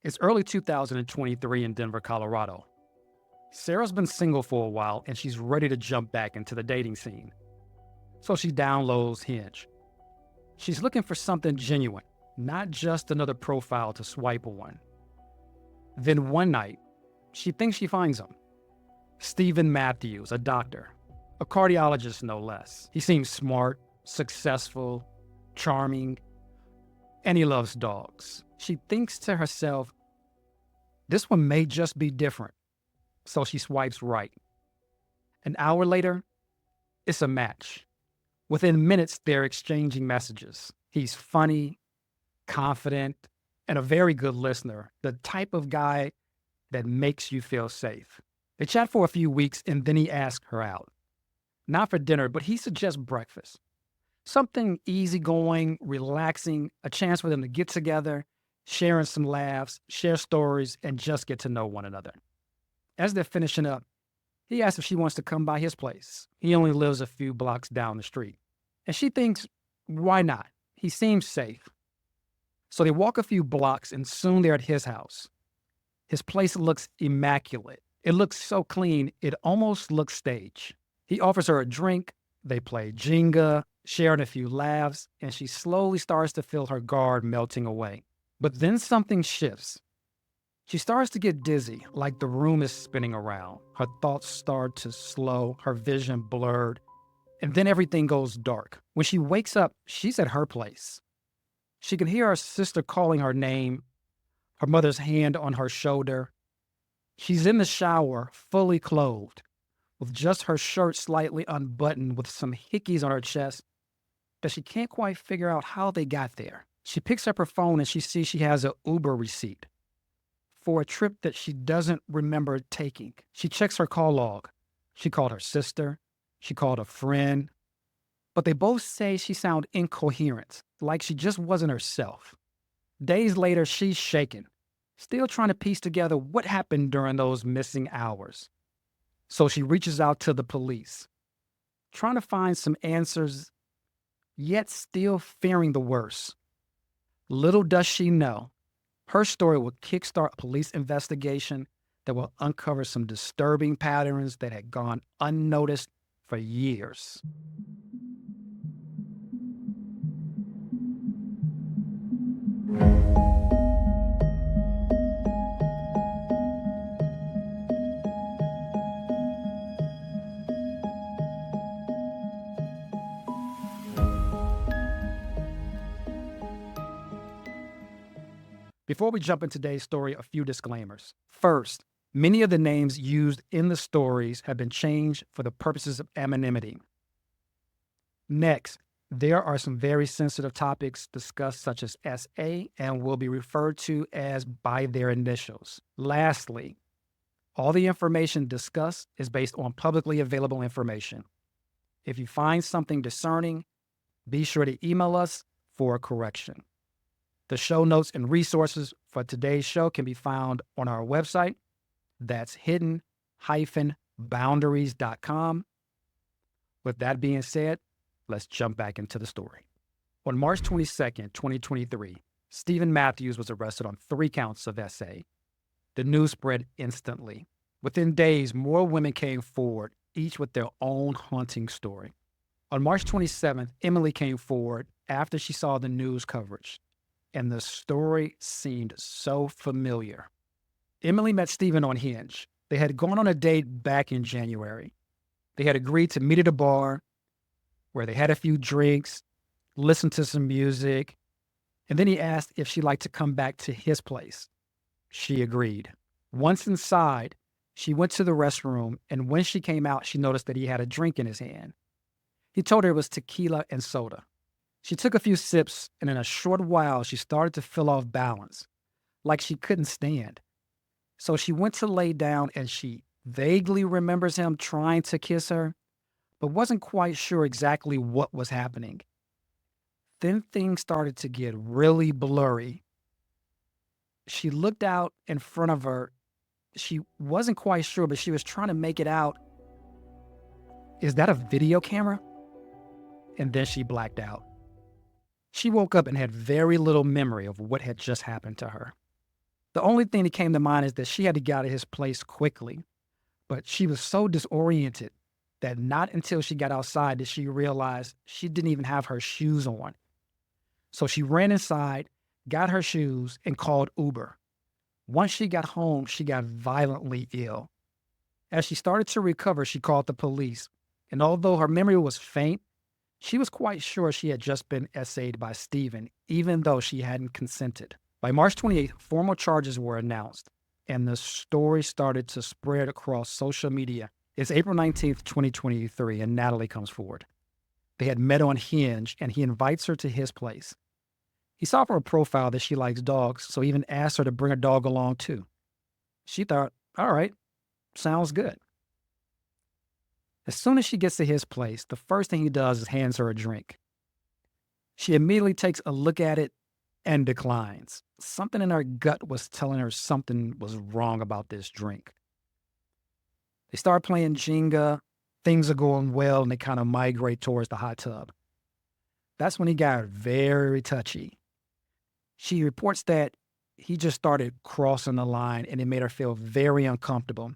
It's early 2023 in Denver, Colorado. Sarah's been single for a while and she's ready to jump back into the dating scene. So she downloads Hinge. She's looking for something genuine, not just another profile to swipe on. Then one night, she thinks she finds him. Stephen Matthews, a doctor, a cardiologist no less. He seems smart, successful, charming, and he loves dogs. She thinks to herself, this one may just be different. So she swipes right. An hour later, it's a match. Within minutes, they're exchanging messages. He's funny, confident, and a very good listener, the type of guy that makes you feel safe. They chat for a few weeks and then he asks her out. Not for dinner, but he suggests breakfast. Something easygoing, relaxing, a chance for them to get together, sharing some laughs, share stories, and just get to know one another. As they're finishing up, he asks if she wants to come by his place. He only lives a few blocks down the street. And she thinks, why not? He seems safe. So they walk a few blocks and soon they're at his house. His place looks immaculate. It looks so clean, it almost looks staged. He offers her a drink, they play Jenga, sharing a few laughs, and she slowly starts to feel her guard melting away. But then something shifts. She starts to get dizzy, like the room is spinning around. Her thoughts start to slow, her vision blurred, and then everything goes dark. When she wakes up, she's at her place. She can hear her sister calling her name, her mother's hand on her shoulder. She's in the shower, fully clothed, with just her shirt slightly unbuttoned with some hickeys on her chest that she can't quite figure out how they got there. She picks up her phone and she sees she has an Uber receipt for a trip that she doesn't remember taking. She checks her call log. She called her sister. She called a friend. But they both say she sounded incoherent, like she just wasn't herself. Days later, she's shaken, still trying to piece together what happened during those missing hours. So she reaches out to the police, trying to find some answers, yet still fearing the worst. Little does she know, her story will kickstart a police investigation that will uncover some disturbing patterns that had gone unnoticed for years. Before we jump into today's story, a few disclaimers. First, many of the names used in the stories have been changed for the purposes of anonymity. Next, there are some very sensitive topics discussed such as SA and will be referred to as by their initials. Lastly, all the information discussed is based on publicly available information. If you find something discerning, be sure to email us for a correction. The show notes and resources for today's show can be found on our website. That's hidden-boundaries.com. With that being said, let's jump back into the story. On March 22nd, 2023, Stephen Matthews was arrested on 3 counts of SA. The news spread instantly. Within days, more women came forward, each with their own haunting story. On March 27th, Emily came forward after she saw the news coverage, and the story seemed so familiar. Emily met Stephen on Hinge. They had gone on a date back in January. They had agreed to meet at a bar where they had a few drinks, listened to some music, and then he asked if she'd like to come back to his place. She agreed. Once inside, she went to the restroom, and when she came out, she noticed that he had a drink in his hand. He told her it was tequila and soda. She took a few sips, and in a short while, she started to feel off balance, like she couldn't stand. So she went to lay down, and she vaguely remembers him trying to kiss her, but wasn't quite sure exactly what was happening. Then things started to get really blurry. She looked out in front of her. She wasn't quite sure, but she was trying to make it out. Is that a video camera? And then she blacked out. She woke up and had very little memory of what had just happened to her. The only thing that came to mind is that she had to get out of his place quickly, but she was so disoriented that not until she got outside did she realize she didn't even have her shoes on. So she ran inside, got her shoes, and called Uber. Once she got home, she got violently ill. As she started to recover, she called the police, and although her memory was faint, she was quite sure she had just been essayed by Stephen, even though she hadn't consented. By March 28th, formal charges were announced, and the story started to spread across social media. It's April 19th, 2023, and Natalie comes forward. They had met on Hinge, and he invites her to his place. He saw from her profile that she likes dogs, so he even asked her to bring her dog along too. She thought, all right, sounds good. As soon as she gets to his place, the first thing he does is hands her a drink. She immediately takes a look at it and declines. Something in her gut was telling her something was wrong about this drink. They start playing Jenga. Things are going well, and they kind of migrate towards the hot tub. That's when he got very touchy. She reports that he just started crossing the line, and it made her feel very uncomfortable.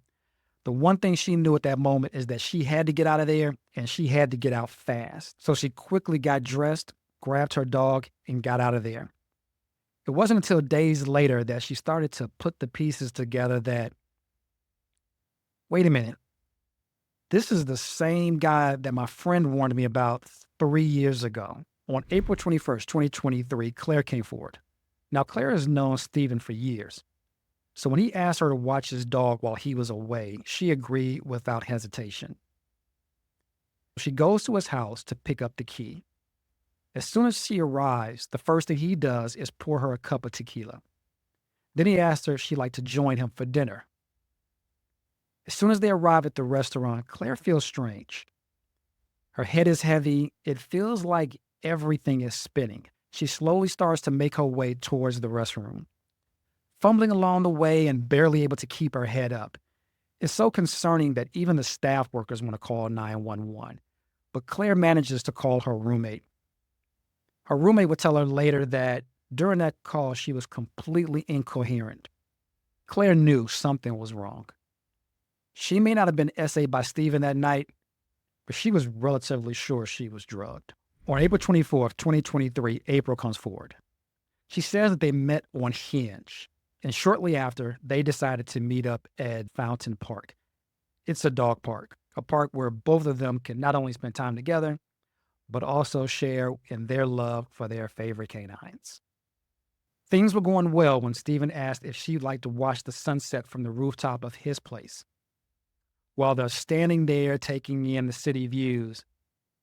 The one thing she knew at that moment is that she had to get out of there, and she had to get out fast. So she quickly got dressed, grabbed her dog, and got out of there. It wasn't until days later that she started to put the pieces together that, wait a minute, this is the same guy that my friend warned me about 3 years ago. On April 21st, 2023, Claire came forward. Now, Claire has known Stephen for years. So when he asked her to watch his dog while he was away, she agreed without hesitation. She goes to his house to pick up the key. As soon as she arrives, the first thing he does is pour her a cup of tequila. Then he asks her if she'd like to join him for dinner. As soon as they arrive at the restaurant, Claire feels strange. Her head is heavy. It feels like everything is spinning. She slowly starts to make her way towards the restroom, fumbling along the way and barely able to keep her head up. It's so concerning that even the staff workers want to call 911, but Claire manages to call her roommate. Her roommate would tell her later that during that call, she was completely incoherent. Claire knew something was wrong. She may not have been essayed by Stephen that night, but she was relatively sure she was drugged. On April 24th, 2023, April comes forward. She says that they met on Hinge, and shortly after, they decided to meet up at Fountain Park. It's a dog park, a park where both of them can not only spend time together, but also share in their love for their favorite canines. Things were going well when Stephen asked if she'd like to watch the sunset from the rooftop of his place. While they're standing there taking in the city views,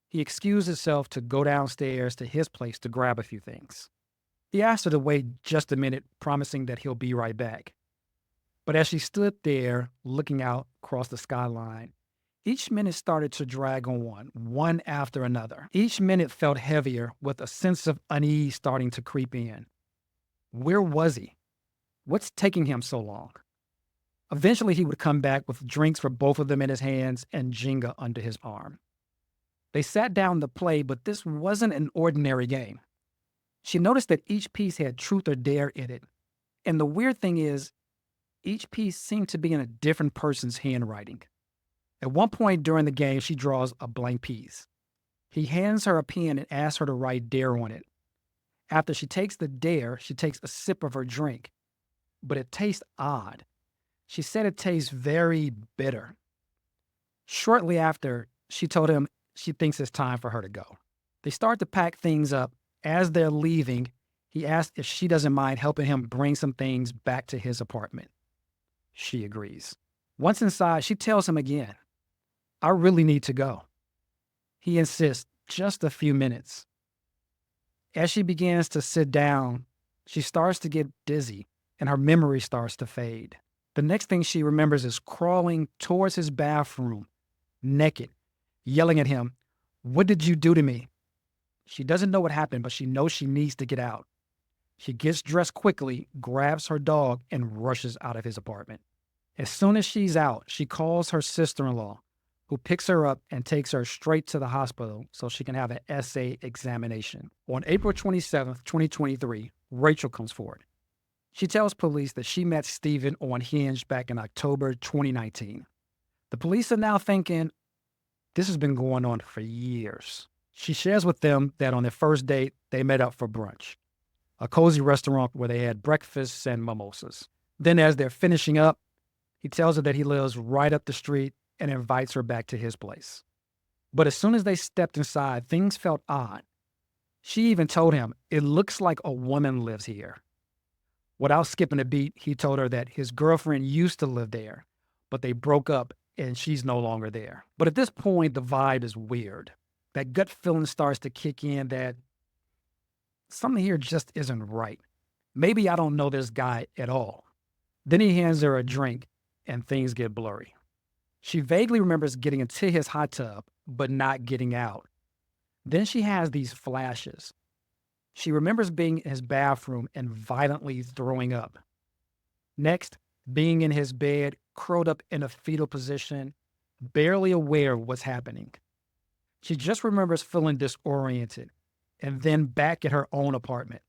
he excused himself to go downstairs to his place to grab a few things. He asked her to wait just a minute, promising that he'll be right back. But as she stood there looking out across the skyline, each minute started to drag on, one after another. Each minute felt heavier, with a sense of unease starting to creep in. Where was he? What's taking him so long? Eventually, he would come back with drinks for both of them in his hands and Jenga under his arm. They sat down to play, but this wasn't an ordinary game. She noticed that each piece had truth or dare in it. And the weird thing is, each piece seemed to be in a different person's handwriting. At one point during the game, she draws a blank piece. He hands her a pen and asks her to write dare on it. After she takes the dare, she takes a sip of her drink. But it tastes odd. She said it tastes very bitter. Shortly after, she told him she thinks it's time for her to go. They start to pack things up. As they're leaving, he asks if she doesn't mind helping him bring some things back to his apartment. She agrees. Once inside, she tells him again, I really need to go. He insists, just a few minutes. As she begins to sit down, she starts to get dizzy and her memory starts to fade. The next thing she remembers is crawling towards his bathroom, naked, yelling at him, "What did you do to me?" She doesn't know what happened, but she knows she needs to get out. She gets dressed quickly, grabs her dog, and rushes out of his apartment. As soon as she's out, she calls her sister-in-law, who picks her up and takes her straight to the hospital so she can have an essay examination. On April 27th, 2023, Rachel comes forward. She tells police that she met Steven on Hinge back in October 2019. The police are now thinking this has been going on for years. She shares with them that on their first date, they met up for brunch, a cozy restaurant where they had breakfasts and mimosas. Then, as they're finishing up, he tells her that he lives right up the street and invites her back to his place. But as soon as they stepped inside, things felt odd. She even told him, "It looks like a woman lives here." Without skipping a beat, he told her that his girlfriend used to live there, but they broke up and she's no longer there. But at this point, the vibe is weird. That gut feeling starts to kick in that something here just isn't right. Maybe I don't know this guy at all. Then he hands her a drink and things get blurry. She vaguely remembers getting into his hot tub, but not getting out. Then she has these flashes. She remembers being in his bathroom and violently throwing up. Next, being in his bed, curled up in a fetal position, barely aware of what's happening. She just remembers feeling disoriented and then back at her own apartment,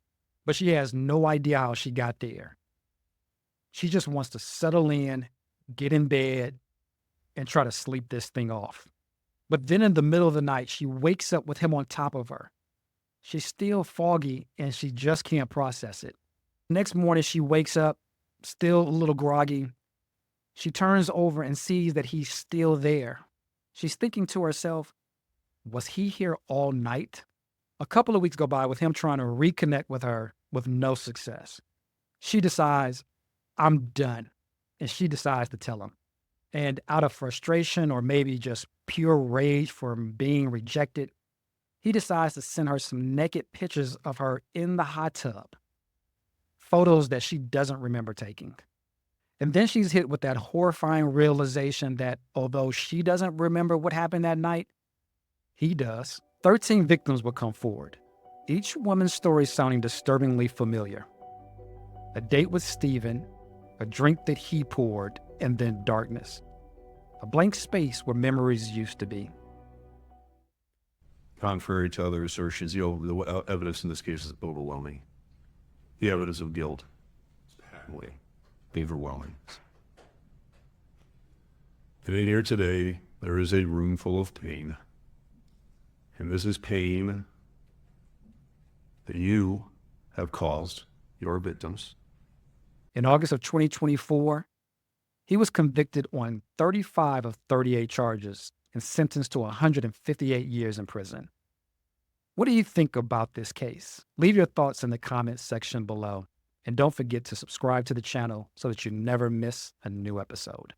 but she has no idea how she got there. She just wants to settle in, get in bed, and try to sleep this thing off. But then in the middle of the night, she wakes up with him on top of her. She's still foggy and she just can't process it. Next morning, she wakes up, still a little groggy. She turns over and sees that he's still there. She's thinking to herself, was he here all night? A couple of weeks go by with him trying to reconnect with her with no success. She decides, I'm done. And she decides to tell him. And out of frustration or maybe just pure rage from being rejected, he decides to send her some naked pictures of her in the hot tub. Photos that she doesn't remember taking. And then she's hit with that horrifying realization that although she doesn't remember what happened that night, he does. 13 victims will come forward, each woman's story sounding disturbingly familiar. A date with Steven, a drink that he poured, and then darkness. A blank space where memories used to be. Contrary to other assertions, the evidence in this case is overwhelming. The evidence of guilt is patently overwhelming. Today, here today, there is a room full of pain. And this is pain that you have caused your victims. In August of 2024, he was convicted on 35 of 38 charges and sentenced to 158 years in prison. What do you think about this case? Leave your thoughts in the comments section below. And don't forget to subscribe to the channel so that you never miss a new episode.